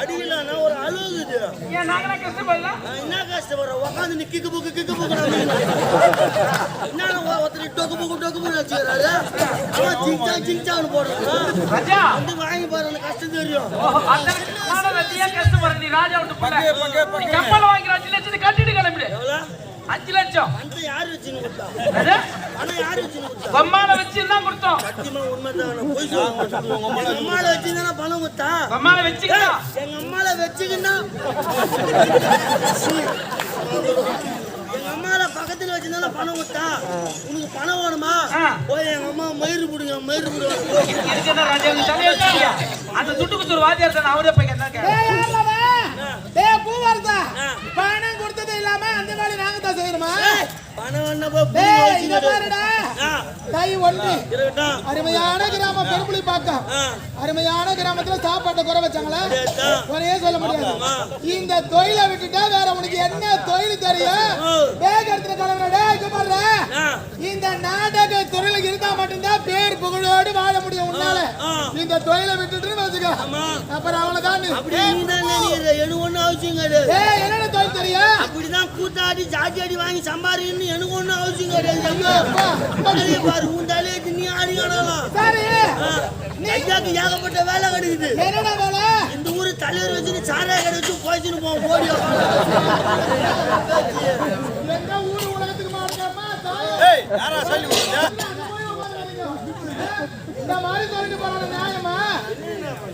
அடிக்கலன்னா ஒரு அழுகுது. என்ன கஷ்டப்படுறோம்? உட்காந்து நீ கிக்கு புக்கு என்ன ஒருத்தர் டொக்கு புக்கு வச்சுக்கிறாரு. அவன் சிங்சான்னு போடுறான். வந்து வாங்கி பாரு, அந்த கஷ்டம் தெரியும். கட்டிட்டு கிளம்பிடு. 5 லட்சம் யாரு வச்சுன்னு கொடுத்தா? யாரு வச்சுன்னு கொடுத்தா? அம்மாவை வச்சு தான் கொடுத்தோம். சத்தியமா உண்மைதான். போய் சொல்லுங்க. அம்மாவை வச்சுதானே பணம் கொடுத்தா? அம்மாவை வச்சுக்கிட்டா எங்க அம்மாவை வச்சுக்கின்னா எங்க அம்மாவை பக்கத்துல வச்சுதானே பணம் கொடுத்தா? உனக்கு பணம் வேணுமா? போய் எங்க அம்மா மயிறு புடுங்க, மயிறு புடுங்க. அந்த துட்டுக்கு ஒரு வாத்தியார் தான் அவரே போய் கேட்டாங்க. பணம் கொடுத்தது இல்லாம அந்த மாதிரி நாங்க தான் செய்யணுமா? அருமையான கிராமம் பெரும்புலி பாக்கம். அருமையான கிராமத்துல சாப்பாட்டை குறை வச்சாங்களா? குறையே சொல்ல முடியாது. இந்த தொழிலை விட்டுட்டா வேற உனக்கு என்ன தொழில் தெரியும்? வேகத்துல கலவரடா. இந்த நாடக தொழில இருந்தா மட்டும்தான் பேர் புகழோடு வாழ முடியும் உன்னால. இந்த தொழிலை விட்டுட்டு வச்சுக்க, அப்புறம் அவ்வளவுதான். எனக்கு ஒண்ணு அவசியம் கிடையாது. என்னென்ன தொழில் தெரியும்? அப்படிதான் கூத்தாடி ஜாதி அடி வாங்கி சம்பாதிக்கணும்னு எனக்கு ஒண்ணும் அவசியம் கிடையாது. பாரு உண்டாலே நீ ஆடி காணலாம். ஐயாக்கு ஏகப்பட்ட வேலை கிடைக்குது. என்னடா வேலை? இந்த ஊரு தலைவர் வச்சுன்னு சாராய கடை வச்சு போயிச்சுன்னு போவோம். ஓடி எந்த ஊரு உலகத்துக்கு மாட்டேமா? யாரா சொல்லி இந்த மாதிரி சொல்லிட்டு போறாங்க நியாயமா?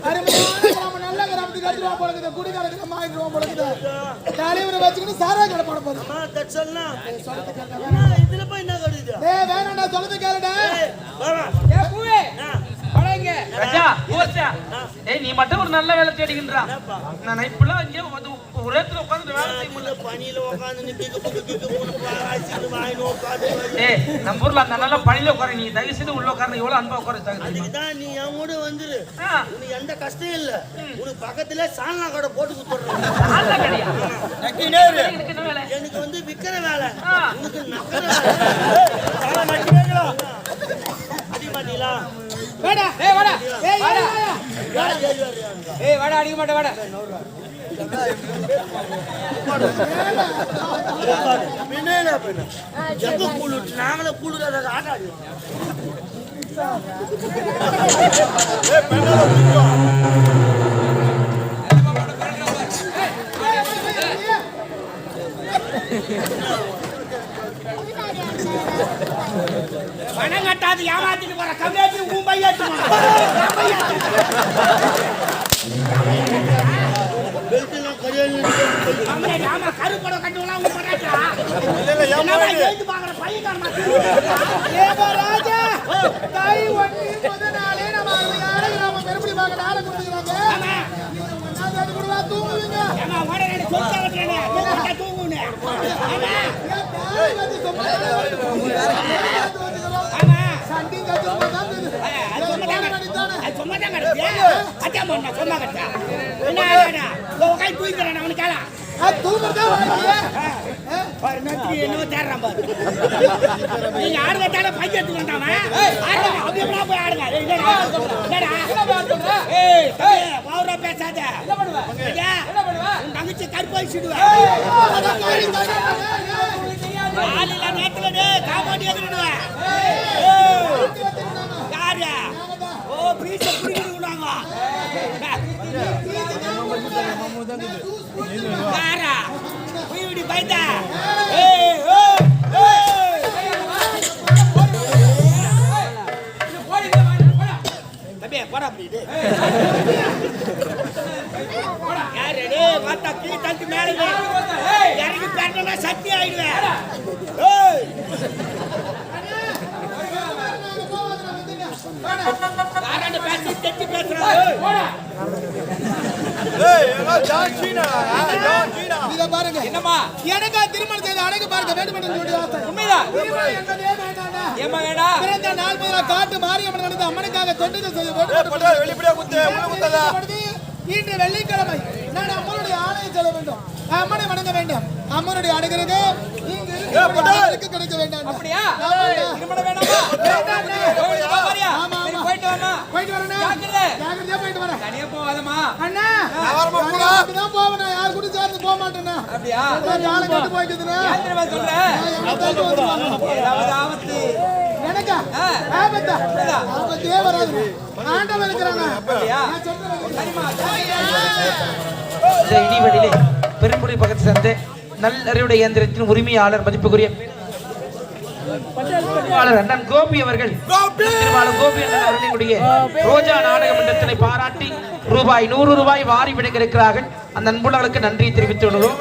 அருமையான கிராமம், நல்ல கிராமத்துக்கு எடுத்துருவா போலக்குது. குடிகாரத்துக்கு மாறிடுவா போலக்குது. தலைவரை வச்சுக்கிட்டு சாராய கடை போட போகுது. இதுல போய் என்ன கிடைக்குது? வேணாண்டா, சொல்லுது கேளுடா. நீ மட்டும் ஒரு நல்ல வேலை தேடிக்கின்றா. நான் இப்பெல்லாம் இங்கே ஒரு இடத்துல உட்காந்து வேலை செய்ய முடியல. பனியில உட்காந்து நம்ம ஊர்ல அந்த நல்ல பணியில உட்கார. நீ தயவு செய்து உள்ள உட்கார. எவ்வளவு அன்பா உட்கார. அதுக்குதான் நீ என் கூட வந்துரு. உனக்கு எந்த கஷ்டம் இல்ல. உனக்கு பக்கத்துல சால்னா கடை போட்டு கொடுத்துடுறேன். எனக்கு வந்து விக்கிற வேலை, உனக்கு நக்கிற வேலை. அடி மாட்டீங்களா? வாடா அடிக்க மாட்டே. வாடா நாங்களே கூடுதல் ஆட்ட ஆடுவோம். பணம் கட்டாது ஏமாத்திட்டு போற கம்மியாச்சு உன் பையாச்சு. கருப்படம் கட்டுவலாம் ராஜா. கை ஒட்டி முத நாளே நம்ம அருமையான கிராம பெரும்புலி பார்க்க ஆளை கொடுத்துக்கிறாங்க. தூங்குவீங்க சண்டி என்ன தேடுறான் பாரு. நீங்க ஆடுறதால பையத்து வந்தாம போய் ஆடுங்க. பேசாத தங்கச்சி கருப்பாயிடுவேன். நேரத்துல காப்பாட்டி எதிர்டுவேன். யாரு ஓ பீச்ச குடிக்கிட்டு விடுவாங்க. யாரா வீடி பைத்தா இறங்கி பேட்டா சக்தி ஆயிடுவேன். பேசி தெட்டி பேசுறாங்க. பாருங்க என்னமா எனக்கா திருமணம் செய்த அழகு பார்க்க வேண்டும் என்று உண்மைதான். பிறந்த நாள் முதல் காட்டு மாரியம்மன் நடந்த அம்மனுக்காக தொண்டுகள் செய்ய இன்று வெள்ளிக்கிழமை நான் அம்மனுடைய ஆலயம் செல்ல வேண்டும். அம்மனை வணங்க வேண்டும். அம்மனுடைய அணுகிறது இங்கு கிடைக்க வேண்டும். அப்படியா? போயிட்டு வரணும். அண்ணா வரமா போடா தான் போவேன் நான் யார் கூட சேர்ந்து போக மாட்டேன்னா அப்படியா நாளை கட்டு போய்க்குதுன்னா ஏன் சொல்றேன் ஆபத்து எனக்கா ஆபத்தா ஆபத்தே வராது ஆண்டவன் இருக்கிறாங்க அப்படியா நான் சொல்றேன் சரிமா இந்த இடிவெளியிலே பெரும்புடி பக்கத்து சேர்ந்து நல்லறிவுடைய இயந்திரத்தின் உரிமையாளர் மதிப்புக்குரிய அண்ணன் கோபி அவர்கள் திருவாளர் கோபி அண்ணன் அவர்களுடைய ரோஜா நாடக மன்றத்தினை பாராட்டி ரூபாய் 100 வாரி வழங்க இருக்கிறார்கள். அந்த அன்புள்ளவர்களுக்கு நன்றி தெரிவித்துக் கொள்கிறோம்.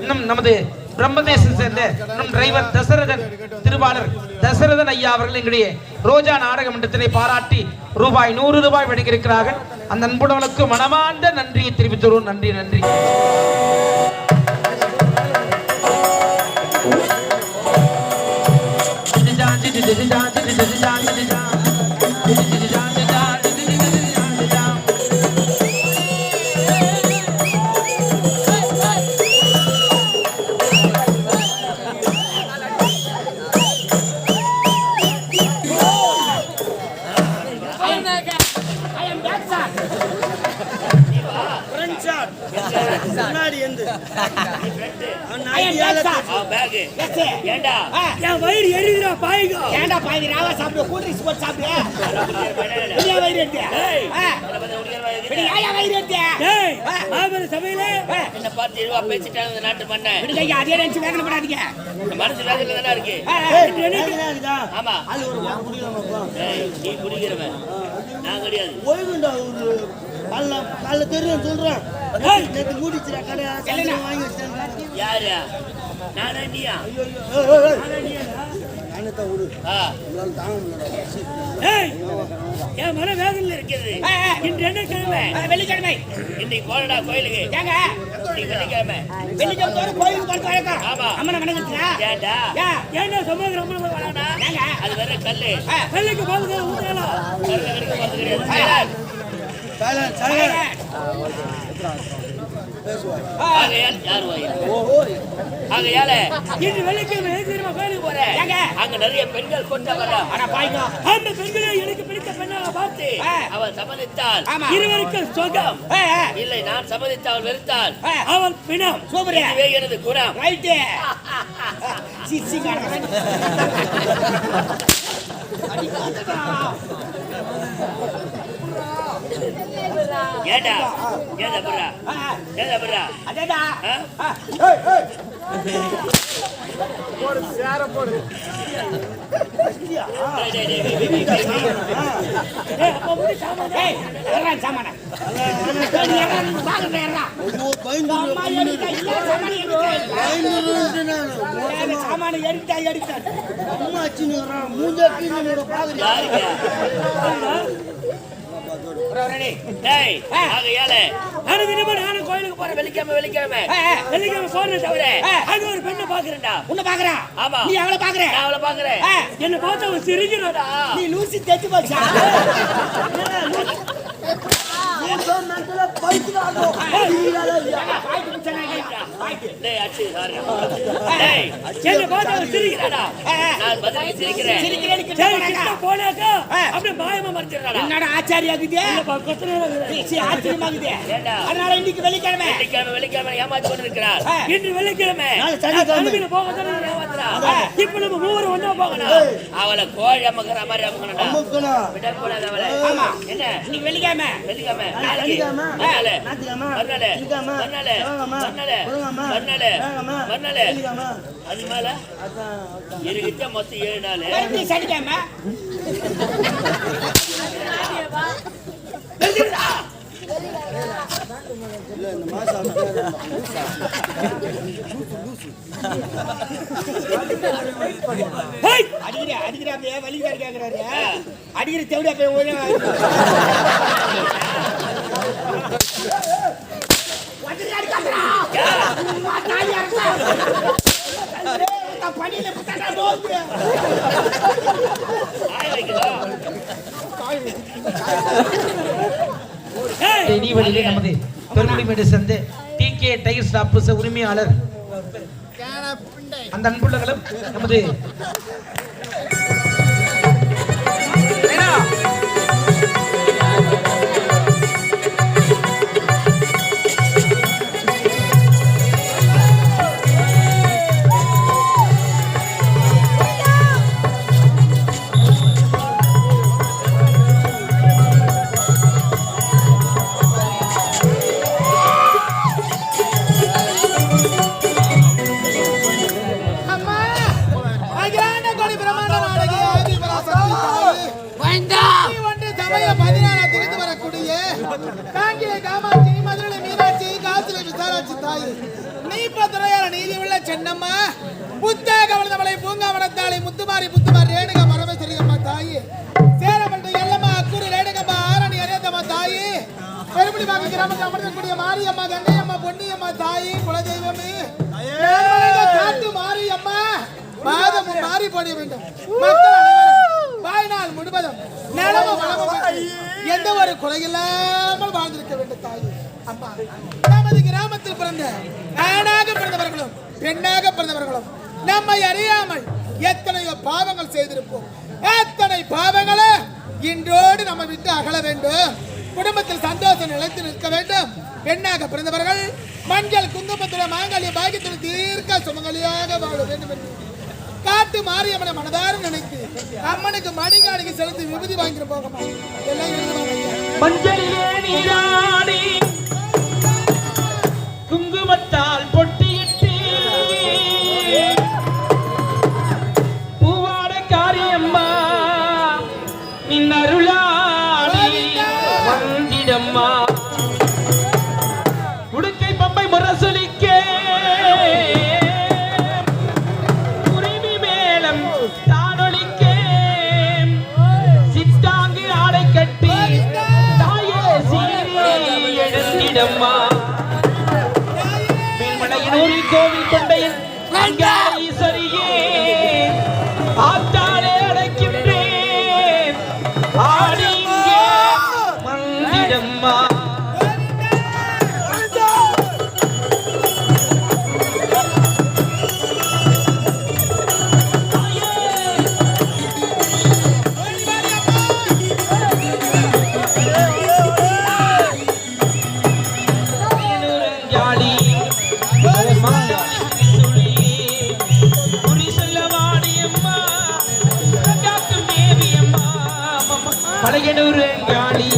இன்னும் நமது பிரம்மதேசம் சேர்ந்த நம் டிரைவர் தசரதன் திருவாளர் தசரதன் ஐயா அவர்கள் எங்களுடைய ரோஜா நாடக மன்றத்தினை பாராட்டி ரூபாய் 100 வழங்க இருக்கிறார்கள். அந்த அன்புள்ளவர்களுக்கு மனமார்ந்த நன்றியை தெரிவித்துள்ளோம். நன்றி நன்றி. முன்னாடி எந்த ஏண்டா என் வயிறு எரியுதுடா பாய்கோ ஏண்டா பாய்கோ ராவா சாப்பிடு கூல் ட்ரிங்க்ஸ் போட்டு சாப்பிடு வெளிய வயிறு எடுத்து வெளிய வயிறு எடுத்து டேய் ஆபர சபையில என்ன பார்த்து இருவா பேசிட்டாங்க இந்த நாட்டு மண்ணே விடுங்க அதே நினைச்சு வேகன படாதீங்க மனசு வேகல தான இருக்கு இருக்குதா ஆமா அது ஒரு குடிக்கிறோம். டேய் நீ குடிக்கிறவன் நான் கிடையாது ஓய்வுண்டா ஒரு கால தெரியும் சொல்றேன். நேத்து மூடிச்சுடா கடை சாயந்தரம் வாங்கி வச்சேன். யாரு நானா நீயா அண்ணா விடு உங்களால தாங்க முடியல. ஏய் என் மன வேதனையில இருக்குது. இன்று என்ன கிழமை? வெள்ளிக்கிழமை. இன்னைக்கு போறடா கோயிலுக்கு. ஏங்க இன்னைக்கு வெள்ளிக்கிழமை. வெள்ளிக்கிழமை தோற கோயிலுக்கு போறது வழக்கம். ஆமா அம்மனை வணங்குறீங்களா? ஏண்டா ஏண்டா சமூக அம்மனை வணங்குறா? ஏங்க அது வேற கல்லு. கல்லுக்கு போறது ஊத்தலாம். கல்லுக்கு போறது கிடையாது. சைலன்ட் சைலன்ட் ஆகையால் யார் வாயா? ஆகையால இன்று வெள்ளிக்கிழமை தெரியுமா கோயிலுக்கு போறேன். ஏங்க அங்க நிறைய பெண்கள் கொண்டு வரா. ஆனா பாய்ங்க அந்த பெண்களை எனக்கு பிடித்த பெண்ணாக பார்த்து அவள் சம்மதித்தால் இருவருக்கும் சுகம். இல்லை நான் சம்மதித்தால் வெறுத்தால் அவள் பிணம். சூப்பரே இதுவே எனது குணம். ரைட் சிசி காரணம் ஏடா ஏடா பரா அதடா ஏய் ஏய் போடு யார போடு ஏய் அப்ப முடி சாமான் ஏய் எறா சாமான் எறா நீ பாக்கறே எறா ஓ பயந்து அம்மா எடுத்தா இல்ல சாமான் எடுத்தா பயந்து சாமான் எடுத்தா அம்மா அச்சினுறா மூஞ்ச கீழ பாக்குறியா நானும் கோயிலுக்கு போறேன் வெள்ளிக்கிழமை போறேன் தவிர அங்க ஒரு பெண்ணை பாக்குறேன்டா. உன்னை பாக்குறேன்? ஆமா. நீ அவளை பாக்குற? நான் அவளை பாக்குறேன். என்ன பார்த்து அவன் சிரிக்கிறாடா. நீ லூசி தேச்சு போச்சா? ஆச்சரியாக்குது அதனால இன்னைக்கு வெள்ளிக்கிழமை ஏமாத்தி கொண்டிருக்கிறார். இன்று வெள்ளிக்கிழமை இப்ப நம்ம மூவரும் ஒண்ணா போகணும். அவளை கோழி அமுக்கிற மாதிரி அமுக்கணும். விடக்கூடாது அவளை. என்ன இன்னைக்கு வெள்ளிக்கிழமை அது மேல இருக்கிட்ட மொத்தம் 7 நாள் சனிக்கிழமை இந்த மாசம் அடிக்கிற அப்படியே வலிக்காரு கேக்குறாரு. அடிக்கிற தேவடி அப்படியே ஒழுங்கா இனிவழியிலே நமது பெருமொழிமேடு சேர்ந்த டிகே டயர் ஸ்டாப்ஸ் உரிமையாளர் அந்த அன்புள்ளங்களும் நமது சமய 16 திகழ்ந்து வரக்கூடிய காங்கிலே காமாட்சி, மதுரை மீனாட்சி, காசிலை விசாலாட்சி தாய், நீப்பத்துறையார நீதி உள்ள சென்னம்மா, புத்தக வளர்ந்தவளை பூங்காவனத்தாளை முத்துமாரி ரேணுகா பரமேஸ்வரி அம்மா தாய், சேரமன்ற எல்லம்மா அக்கூர் ரேணுகம்மா ஆரணி அரியந்தம்மா தாய், பெருமுடிவாங்க கிராமத்தில் அமர்ந்தக்கூடிய மாரியம்மா, கங்கையம்மா, பொன்னியம்மா தாய், குலதெய்வமே காட்டு மாரியம்மா, மாதமும் மாறி போட வேண்டும். மக்கள் அனைவரும் வாழ்நாள் முழுவதும் நலமும் வளமும் எந்த ஒரு குறையில்லாமல் வாழ்ந்திருக்க வேண்டும் தாய். அம்மா, நமது கிராமத்தில் பிறந்த ஆணாக பிறந்தவர்களும் பெண்ணாக பிறந்தவர்களும் நம்மை அறியாமல் எத்தனையோ பாவங்கள் செய்திருப்போம். எத்தனை பாவங்களை இன்றோடு நம்ம விட்டு அகல வேண்டும். குடும்பத்தில் சந்தோஷம் நிலைத்து நிற்க வேண்டும். பெண்ணாக பிறந்தவர்கள் மஞ்சள் குங்குமத்துடன் மாங்கல்ய பாக்கியத்துடன் தீர்க்க சுமங்கலியாக வாழ வேண்டும் என்று காட்டு மாரியம்மனை மனதார நினைத்து அம்மனுக்கு மடிகாடிக்கு செலுத்தி விபூதி வாங்கிட்டு போகமா எல்லாம் எழுதுவாங்க. மஞ்சளிலே நீராடி குங்குமத்தால் பொட்டியிட்டு பூவாட காரியம்மா நின் அருளாடி வந்திடம்மா உடுக்கை பம்பை முரசொலிக்க கோவில் கொண்டையில் ஈஸ்வரியே ஆத்தாளே அடைக்கின்றேன் ஆடிங்கே வந்திடம்மா. பழையனூர் ஞானி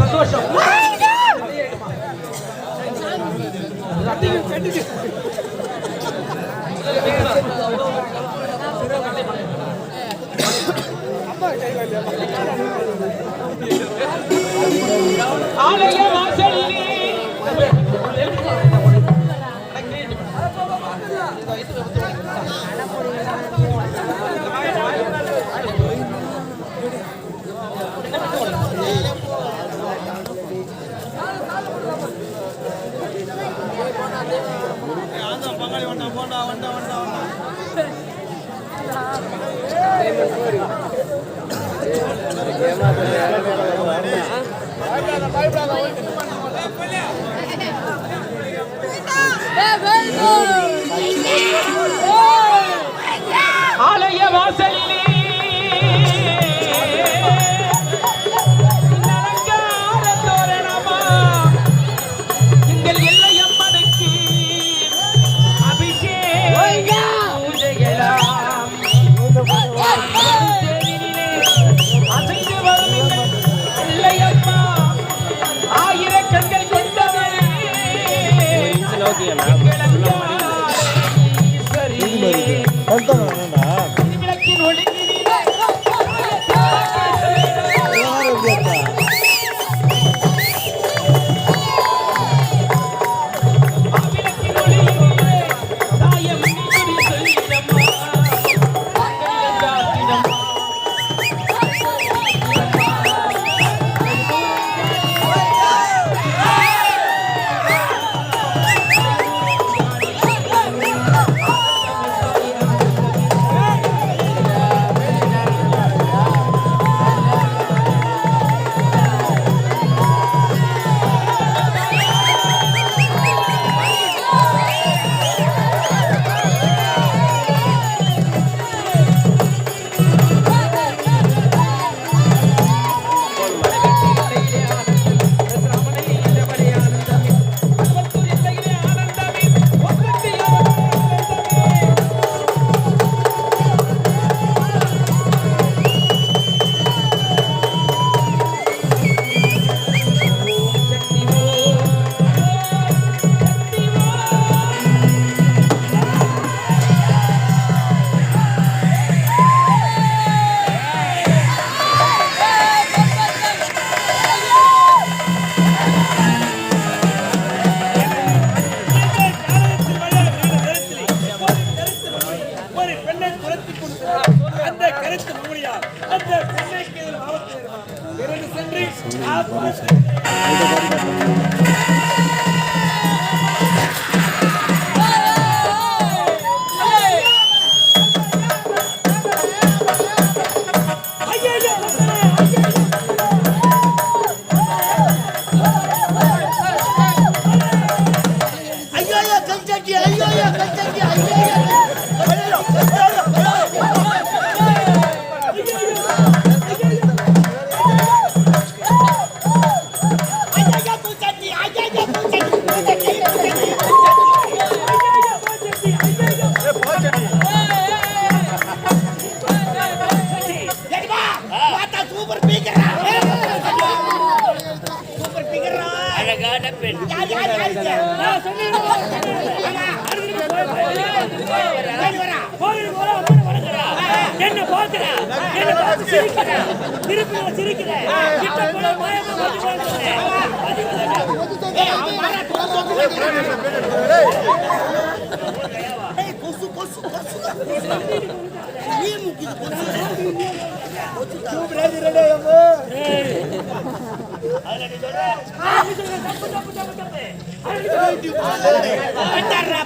சந்தோஷம். ஆலய வாசலிலே பங்காளி வண்டா போண்டா வண்டா வண்டா வண்டா வாசலிலே அலங்கார தோரணமா எங்கள் எல்லையம்மனுக்கு அபிஷேக பூஜைகளாம் தேவினிலே அசைந்து வரும் எங்கள் எல்லையம்மா ஆயிரக்கண்கள் கொண்டவளே விளக்கின் ஒளியிலே தாயம் சொல்லிடம்மா ஒரு பெண்ணை துரத்தி கொடுத்தார். அந்த கருத்து மூடியார் அந்த பெண்ணைக்கு எதிர் ஆபத்து நேர்ந்தார். விரைந்து சென்று ஐயோ கஞ்சட்டி ஐயோ கஞ்சட்டி ஐயோ அழகான பெண் என்ன பாக்குறா என்ன பார்த்து சிரிக்கிறா திருப்பி சிரிக்கிறா கிட்ட போல மாயமா கொசு கொசு கொசு நீ முக்கிய கொசு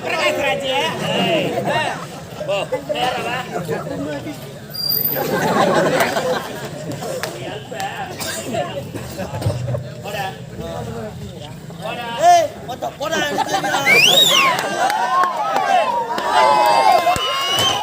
பிரகாஷ்ராஜ் போடா